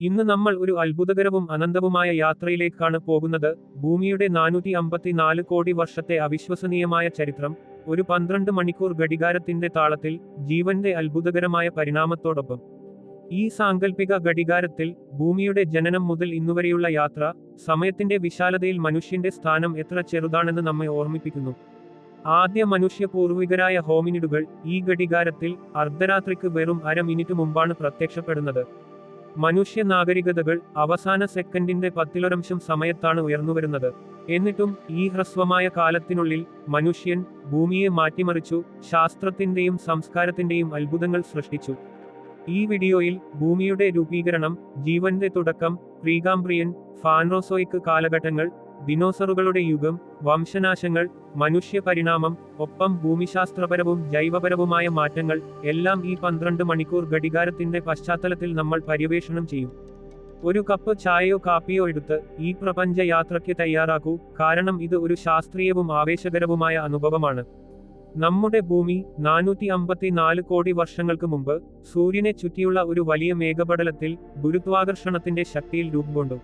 ഇന്ന് നമ്മൾ ഒരു അത്ഭുതകരവും അനന്തവുമായ യാത്രയിലേക്കാണ് പോകുന്നത്. ഭൂമിയുടെ 454 കോടി വർഷത്തെ അവിശ്വസനീയമായ ചരിത്രം, ഒരു 12 മണിക്കൂർ ഘടികാരത്തിന്റെ താളത്തിൽ, ജീവന്റെ അത്ഭുതകരമായ പരിണാമത്തോടൊപ്പം. ഈ സാങ്കല്പിക ഘടികാരത്തിൽ, ഭൂമിയുടെ ജനനം മുതൽ ഇന്നുവരെയുള്ള യാത്ര, സമയത്തിന്റെ വിശാലതയിൽ മനുഷ്യന്റെ സ്ഥാനം എത്ര ചെറുതാണെന്ന് നമ്മെ ഓർമ്മിപ്പിക്കുന്നു. ആദ്യ മനുഷ്യ പൂർവികരായ ഹോമിനിഡുകൾ ഈ ഘടികാരത്തിൽ അർദ്ധരാത്രിക്ക് വെറും അര മിനിറ്റ് മുമ്പാണ് പ്രത്യക്ഷപ്പെടുന്നത്. മനുഷ്യ നാഗരികതകൾ അവസാന സെക്കൻഡിന്റെ 10% സമയത്താണ് ഉയർന്നുവരുന്നത്. എന്നിട്ടും ഈ ഹ്രസ്വമായ കാലത്തിനുള്ളിൽ മനുഷ്യൻ ഭൂമിയെ മാറ്റിമറിച്ചു, ശാസ്ത്രത്തിന്റെയും സംസ്കാരത്തിന്റെയും അത്ഭുതങ്ങൾ സൃഷ്ടിച്ചു. ഈ വീഡിയോയിൽ ഭൂമിയുടെ രൂപീകരണം, ജീവന്റെ തുടക്കം, പ്രീകാംബ്രിയൻ, ഫാൻറോസോയിക് കാലഘട്ടങ്ങൾ, ദിനോസറുകളുടെ യുഗം, വംശനാശങ്ങൾ, മനുഷ്യ പരിണാമം, ഒപ്പം ഭൂമിശാസ്ത്രപരവും ജൈവപരവുമായ മാറ്റങ്ങൾ, എല്ലാം ഈ 12 മണിക്കൂർ ഘടികാരത്തിന്റെ പശ്ചാത്തലത്തിൽ നമ്മൾ പര്യവേഷണം ചെയ്യും. ഒരു കപ്പ് ചായയോ കാപ്പിയോ എടുത്ത് ഈ പ്രപഞ്ച യാത്രയ്ക്ക് തയ്യാറാക്കൂ, കാരണം ഇത് ഒരു ശാസ്ത്രീയവും ആവേശകരവുമായ അനുഭവമാണ്. നമ്മുടെ ഭൂമി 454 കോടി വർഷങ്ങൾക്ക് മുമ്പ് സൂര്യനെ ചുറ്റിയുള്ള ഒരു വലിയ മേഘപടലത്തിൽ ഗുരുത്വാകർഷണത്തിന്റെ ശക്തിയിൽ രൂപം കൊണ്ടു.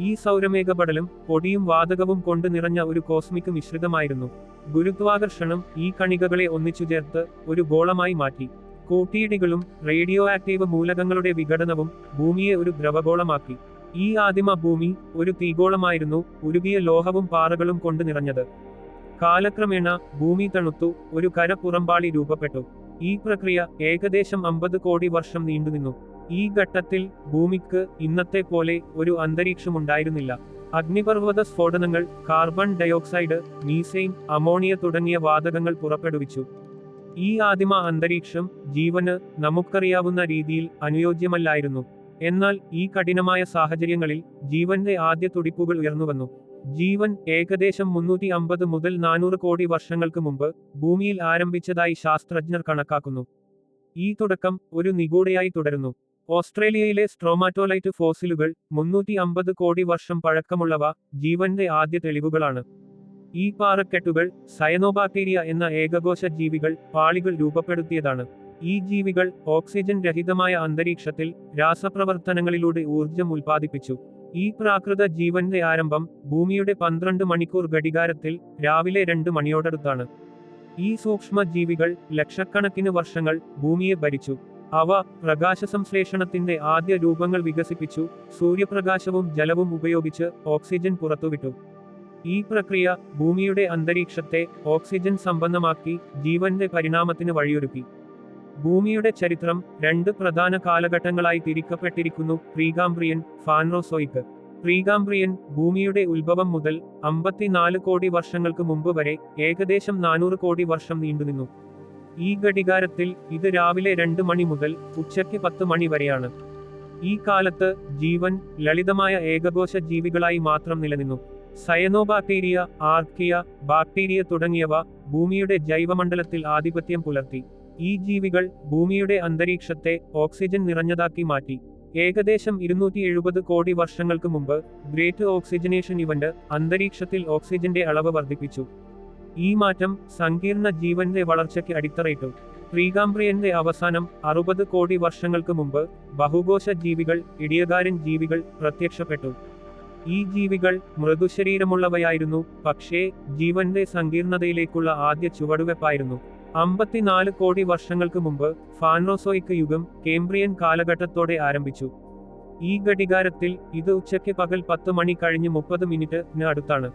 ഈ സൗരമേഘപടലം പൊടിയും വാതകവും കൊണ്ട് നിറഞ്ഞ ഒരു കോസ്മിക് മിശ്രിതമായിരുന്നു. ഗുരുത്വാകർഷണം ഈ കണികകളെ ഒന്നിച്ചുചേർത്ത് ഒരു ഗോളമായി മാറ്റി. കൂട്ടിയിടികളും റേഡിയോ ആക്റ്റീവ് മൂലകങ്ങളുടെ വിഘടനവും ഭൂമിയെ ഒരു ദ്രവഗോളമാക്കി. ഈ ആദിമ ഭൂമി ഒരു തീഗോളമായിരുന്നു, ഉരുകിയ ലോഹവും പാറകളും കൊണ്ട് നിറഞ്ഞത്. കാലക്രമേണ ഭൂമി തണുത്തു, ഒരു കരപ്പുറമ്പാളി രൂപപ്പെട്ടു. ഈ പ്രക്രിയ ഏകദേശം 50 കോടി വർഷം നീണ്ടുനിന്നു. ഈ ഘട്ടത്തിൽ ഭൂമിക്ക് ഇന്നത്തെ പോലെ ഒരു അന്തരീക്ഷമുണ്ടായിരുന്നില്ല. അഗ്നിപർവ്വത സ്ഫോടനങ്ങൾ കാർബൺ ഡയോക്സൈഡ്, മീഥെയ്ൻ, അമോണിയ തുടങ്ങിയ വാതകങ്ങൾ പുറപ്പെടുവിച്ചു. ഈ ആദിമ അന്തരീക്ഷം ജീവന് നമുക്കറിയാവുന്ന രീതിയിൽ അനുയോജ്യമല്ലായിരുന്നു. എന്നാൽ ഈ കഠിനമായ സാഹചര്യങ്ങളിൽ ജീവന്റെ ആദ്യ തുടിപ്പുകൾ ഉയർന്നുവന്നു. ജീവൻ ഏകദേശം 350 മുതൽ 400 കോടി വർഷങ്ങൾക്ക് മുമ്പ് ഭൂമിയിൽ ആരംഭിച്ചതായി ശാസ്ത്രജ്ഞർ കണക്കാക്കുന്നു. ഈ തുടക്കം ഒരു നിഗൂഢയായി തുടരുന്നു. ഓസ്ട്രേലിയയിലെ സ്ട്രോമാറ്റോലൈറ്റ് ഫോസിലുകൾ 350 കോടി വർഷം പഴക്കമുള്ളവ ജീവന്റെ ആദ്യ തെളിവുകളാണ്. ഈ പാറക്കെട്ടുകൾ സയനോബാക്ടീരിയ എന്ന ഏകകോശ ജീവികൾ പാളികൾ രൂപപ്പെടുത്തിയതാണ്. ഈ ജീവികൾ ഓക്സിജൻ രഹിതമായ അന്തരീക്ഷത്തിൽ രാസപ്രവർത്തനങ്ങളിലൂടെ ഊർജം ഉൽപ്പാദിപ്പിച്ചു. ഈ പ്രാകൃത ജീവന്റെ ആരംഭം ഭൂമിയുടെ 12 മണിക്കൂർ ഘടികാരത്തിൽ രാവിലെ 2 മണിയോടടുത്താണ്. ഈ സൂക്ഷ്മ ജീവികൾ ലക്ഷക്കണക്കിന് വർഷങ്ങൾ ഭൂമിയെ ഭരിച്ചു. അവ പ്രകാശസംശ്ലേഷണത്തിന്റെ ആദ്യ രൂപങ്ങൾ വികസിപ്പിച്ചു, സൂര്യപ്രകാശവും ജലവും ഉപയോഗിച്ച് ഓക്സിജൻ പുറത്തുവിട്ടു. ഈ പ്രക്രിയ ഭൂമിയുടെ അന്തരീക്ഷത്തെ ഓക്സിജൻ സമ്പന്നമാക്കി ജീവന്റെ പരിണാമത്തിന് വഴിയൊരുക്കി. ഭൂമിയുടെ ചരിത്രം 2 പ്രധാന കാലഘട്ടങ്ങളായി തിരിക്കപ്പെട്ടിരിക്കുന്നു: പ്രീകാംബ്രിയൻ, ഫാൻറോസോയിക്. പ്രീകാംബ്രിയൻ ഭൂമിയുടെ ഉത്ഭവം മുതൽ 54 കോടി വർഷങ്ങൾക്ക് മുമ്പ് വരെ ഏകദേശം 400 കോടി വർഷം നീണ്ടുനിന്നു. ഈ ഘടികാരത്തിൽ ഇത് രാവിലെ 2 മണി മുതൽ ഉച്ചയ്ക്ക് 10 മണി വരെയാണ്. ഈ കാലത്ത് ജീവൻ ലളിതമായ ഏകകോശ ജീവികളായി മാത്രം നിലനിന്നു. സയനോബാക്ടീരിയ, ആർക്കിയ, ബാക്ടീരിയ തുടങ്ങിയവ ഭൂമിയുടെ ജൈവമണ്ഡലത്തിൽ ആധിപത്യം പുലർത്തി. ഈ ജീവികൾ ഭൂമിയുടെ അന്തരീക്ഷത്തെ ഓക്സിജൻ നിറഞ്ഞതാക്കി മാറ്റി. ഏകദേശം 270 കോടി വർഷങ്ങൾക്ക് മുമ്പ് ഗ്രേറ്റ് ഓക്സിജനേഷൻ ഇവന്റ് അന്തരീക്ഷത്തിൽ ഓക്സിജന്റെ അളവ് വർദ്ധിപ്പിച്ചു. ഈ മാറ്റം സങ്കീർണ ജീവന്റെ വളർച്ചയ്ക്ക് അടിത്തറയിട്ടു. പ്രീകാംബ്രിയന്റെ അവസാനം 60 കോടി വർഷങ്ങൾക്ക് മുമ്പ് ബഹുകോശ ജീവികൾ, ഇടിയകാരൻ ജീവികൾ പ്രത്യക്ഷപ്പെട്ടു. ഈ ജീവികൾ മൃദുശരീരമുള്ളവയായിരുന്നു, പക്ഷേ ജീവന്റെ സങ്കീർണതയിലേക്കുള്ള ആദ്യ ചുവടുവെപ്പായിരുന്നു. 54 കോടി വർഷങ്ങൾക്ക് മുമ്പ് ഫാൻറോസോയിക് യുഗം കേംബ്രിയൻ കാലഘട്ടത്തോടെ ആരംഭിച്ചു. ഈ ഘടികാരത്തിൽ ഇത് ഉച്ചയ്ക്ക് പകൽ 10 മണി കഴിഞ്ഞ് 30 മിനിറ്റിന് അടുത്താണ്.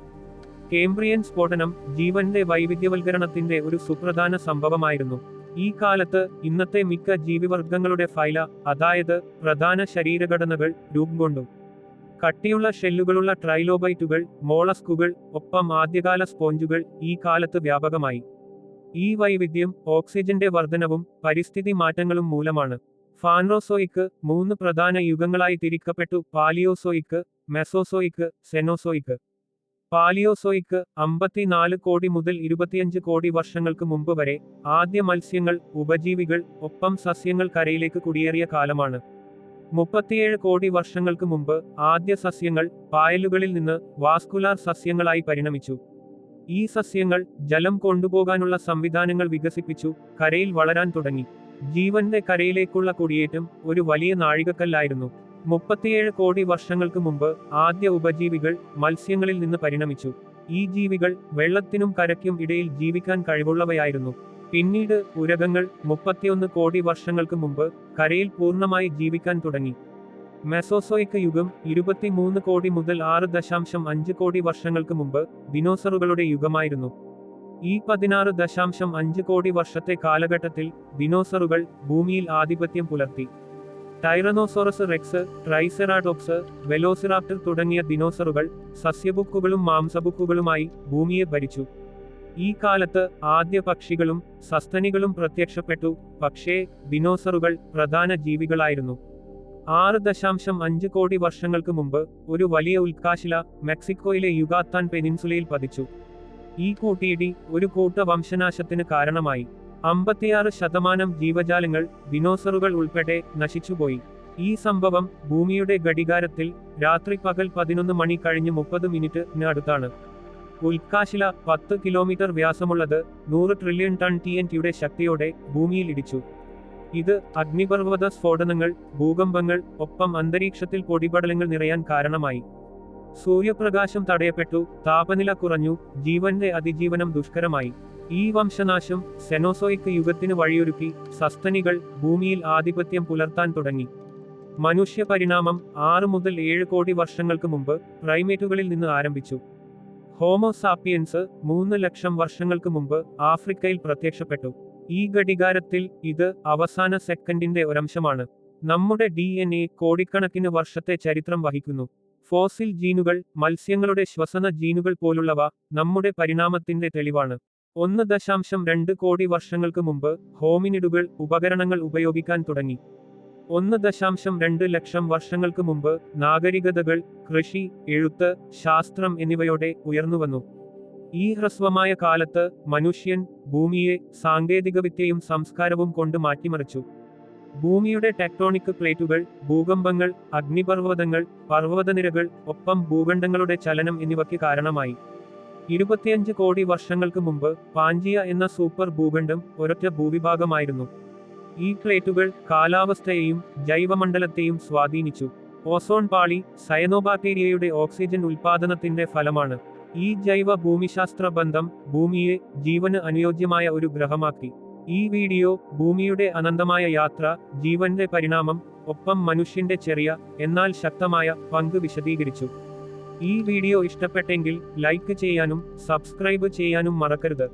കേംബ്രിയൻ സ്ഫോടനം ജീവന്റെ വൈവിധ്യവൽക്കരണത്തിന്റെ ഒരു സുപ്രധാന സംഭവമായിരുന്നു. ഈ കാലത്ത് ഇന്നത്തെ മിക്ക ജീവിവർഗങ്ങളുടെ ഫൈല, അതായത് പ്രധാന ശരീരഘടനകൾ രൂപം കൊണ്ടു. കട്ടിയുള്ള ഷെല്ലുകളുള്ള ട്രൈലോബൈറ്റുകൾ, മോളസ്കുകൾ, ഒപ്പം ആദ്യകാല സ്പോഞ്ചുകൾ ഈ കാലത്ത് വ്യാപകമായി. ഈ വൈവിധ്യം ഓക്സിജന്റെ വർധനവും പരിസ്ഥിതി മാറ്റങ്ങളും മൂലമാണ്. ഫാൻറോസോയിക് 3 പ്രധാന യുഗങ്ങളായി തിരിക്കപ്പെട്ടു: പാലിയോസോയിക്, മെസോസോയിക്, സെനോസോയിക്. പാലിയോസോയിക് 54 കോടി മുതൽ 25 കോടി വർഷങ്ങൾക്ക് മുമ്പ് വരെ ആദ്യ മത്സ്യങ്ങൾ, ഉപജീവികൾ, ഒപ്പം സസ്യങ്ങൾ കരയിലേക്ക് കുടിയേറിയ കാലമാണ്. 37 കോടി വർഷങ്ങൾക്ക് മുമ്പ് ആദ്യ സസ്യങ്ങൾ പായലുകളിൽ നിന്ന് വാസ്കുലാർ സസ്യങ്ങളായി പരിണമിച്ചു. ഈ സസ്യങ്ങൾ ജലം കൊണ്ടുപോകാനുള്ള സംവിധാനങ്ങൾ വികസിപ്പിച്ചു, കരയിൽ വളരാൻ തുടങ്ങി. ജീവന്റെ കരയിലേക്കുള്ള കുടിയേറ്റം ഒരു വലിയ നാഴികക്കല്ലായിരുന്നു. 37 കോടി വർഷങ്ങൾക്ക് മുമ്പ് ആദ്യ ഉപജീവികൾ മത്സ്യങ്ങളിൽ നിന്ന് പരിണമിച്ചു. ഈ ജീവികൾ വെള്ളത്തിനും കരയ്ക്കും ഇടയിൽ ജീവിക്കാൻ കഴിവുള്ളവയായിരുന്നു. പിന്നീട് ഉരഗങ്ങൾ 31 കോടി വർഷങ്ങൾക്ക് മുമ്പ് കരയിൽ പൂർണ്ണമായി ജീവിക്കാൻ തുടങ്ങി. മെസോസോയിക് യുഗം 23 കോടി മുതൽ 6.5 കോടി വർഷങ്ങൾക്ക് മുമ്പ് ദിനോസറുകളുടെ യുഗമായിരുന്നു. ഈ 16.5 കോടി വർഷത്തെ കാലഘട്ടത്തിൽ ദിനോസറുകൾ ഭൂമിയിൽ ആധിപത്യം പുലർത്തി. ടൈറനോസോറസ് റെക്സ്, ട്രൈസെറാടോപ്സ്, വെലോസിറാപ്റ്റർ തുടങ്ങിയ ദിനോസറുകൾ സസ്യഭുക്കുകളും മാംസഭുക്കുകളുമായി ഭൂമിയെ ഭരിച്ചു. ഈ കാലത്ത് ആദ്യ പക്ഷികളും സസ്തനികളും പ്രത്യക്ഷപ്പെട്ടു, പക്ഷേ ദിനോസറുകൾ പ്രധാന ജീവികളായിരുന്നു. 6.5 കോടി വർഷങ്ങൾക്ക് മുമ്പ് ഒരു വലിയ ഉൽക്കാശില മെക്സിക്കോയിലെ യുകാത്താൻ പെനിൻസുലയിൽ പതിച്ചു. ഈ കൂട്ടിയിടി ഒരു കൂട്ട വംശനാശത്തിന് കാരണമായി. 56% ജീവജാലങ്ങൾ, ദിനോസറുകൾ ഉൾപ്പെടെ നശിച്ചുപോയി. ഈ സംഭവം ഭൂമിയുടെ ഘടികാരത്തിൽ രാത്രി പകൽ 11 മണി കഴിഞ്ഞ് 30 മിനിറ്റിന് അടുത്താണ്. ഉൽക്കാശില 10 കിലോമീറ്റർ വ്യാസമുള്ളത് 100 ട്രില്യൺ ടൺ TNTയുടെ ശക്തിയോടെ ഭൂമിയിൽ ഇടിച്ചു. ഇത് അഗ്നിപർവ്വത സ്ഫോടനങ്ങൾ, ഭൂകമ്പങ്ങൾ, ഒപ്പം അന്തരീക്ഷത്തിൽ പൊടിപടലങ്ങൾ നിറയാൻ കാരണമായി. സൂര്യപ്രകാശം തടയപ്പെട്ടു, താപനില കുറഞ്ഞു, ജീവന്റെ അതിജീവനം ദുഷ്കരമായി. ഈ വംശനാശം സെനോസോയിക് യുഗത്തിന് വഴിയൊരുക്കി. സസ്തനികൾ ഭൂമിയിൽ ആധിപത്യം പുലർത്താൻ തുടങ്ങി. മനുഷ്യ പരിണാമം 6 മുതൽ 7 കോടി വർഷങ്ങൾക്ക് മുമ്പ് പ്രൈമേറ്റുകളിൽ നിന്ന് ആരംഭിച്ചു. ഹോമോ സാപ്പിയൻസ് 3 ലക്ഷം വർഷങ്ങൾക്ക് മുമ്പ് ആഫ്രിക്കയിൽ പ്രത്യക്ഷപ്പെട്ടു. ഈ ഘടികാരത്തിൽ ഇത് അവസാന സെക്കൻഡിന്റെ ഒരംശമാണ്. നമ്മുടെ DNA കോടിക്കണക്കിന് വർഷത്തെ ചരിത്രം വഹിക്കുന്നു. ഫോസിൽ ജീനുകൾ, മത്സ്യങ്ങളുടെ ശ്വസന ജീനുകൾ പോലുള്ളവ നമ്മുടെ പരിണാമത്തിന്റെ തെളിവാണ്. 1.2 കോടി വർഷങ്ങൾക്ക് മുമ്പ് ഹോമിനിഡുകൾ ഉപകരണങ്ങൾ ഉപയോഗിക്കാൻ തുടങ്ങി. 1.2 ലക്ഷം വർഷങ്ങൾക്ക് മുമ്പ് നാഗരികതകൾ കൃഷി, എഴുത്ത്, ശാസ്ത്രം എന്നിവയോടെ ഉയർന്നുവന്നു. ഈ ഹ്രസ്വമായ കാലത്ത് മനുഷ്യൻ ഭൂമിയെ സാങ്കേതികവിദ്യയും സംസ്കാരവും കൊണ്ട് മാറ്റിമറിച്ചു. ഭൂമിയുടെ ടെക്ടോണിക് പ്ലേറ്റുകൾ, ഭൂകമ്പങ്ങൾ, അഗ്നിപർവ്വതങ്ങൾ, പർവ്വതനിരകൾ, ഒപ്പം ഭൂഖണ്ഡങ്ങളുടെ ചലനം എന്നിവയ്ക്ക് കാരണമായി. 25 കോടി വർഷങ്ങൾക്ക് മുമ്പ് പാഞ്ചിയ എന്ന സൂപ്പർ ഭൂഖണ്ഡം ഒരൊറ്റ ഭൂവിഭാഗമായിരുന്നു. ഈ പ്ലേറ്റുകൾ കാലാവസ്ഥയെയും ജൈവമണ്ഡലത്തെയും സ്വാധീനിച്ചു. ഓസോൺ പാളി സയനോബാക്ടീരിയയുടെ ഓക്സിജൻ ഉൽപാദനത്തിന്റെ ഫലമാണ്. ഈ ജൈവ ഭൂമിശാസ്ത്ര ബന്ധം ഭൂമിയെ ജീവന് അനുയോജ്യമായ ഒരു ഗ്രഹമാക്കി. ഈ വീഡിയോ ഭൂമിയുടെ അനന്തമായ യാത്ര, ജീവന്റെ പരിണാമം, ഒപ്പം മനുഷ്യന്റെ ചെറിയ എന്നാൽ ശക്തമായ പങ്ക് വിശദീകരിച്ചു. ഈ വീഡിയോ ഇഷ്ടപ്പെട്ടെങ്കിൽ ലൈക്ക് ചെയ്യാനും സബ്സ്ക്രൈബ് ചെയ്യാനും മറക്കരുത്.